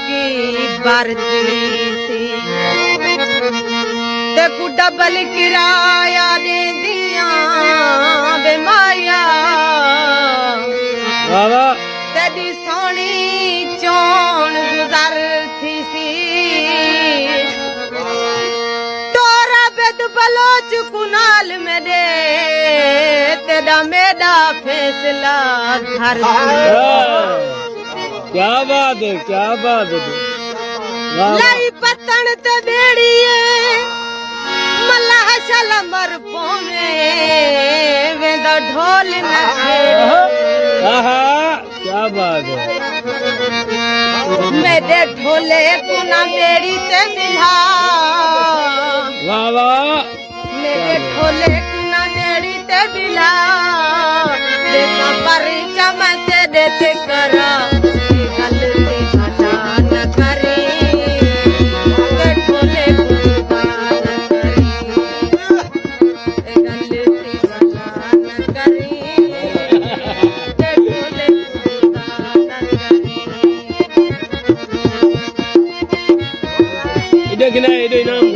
की बरती सी ते कु डबल किराया दे दिया बे माया तेरी सोनी चोन गुजरती सी तोरा बेद बलोच कुनाल मेरे तेरा मेरा फैसला घर क्या बात है लाई पतन ते बेड़िए मल्लाह शलमर पोवे वेंदा ढोल नखे क्या बात है मेरे ढोले कुना बेड़ी ते मिला वाह वाह मेरे ढोले कुना बेड़ी ते मिला देखा पर चमच देते करा गलती घटा न करे मेरे ढोले कुना न करे गलती घटा न करे मेरे ढोले कुना न करे इधर किना इधर नाम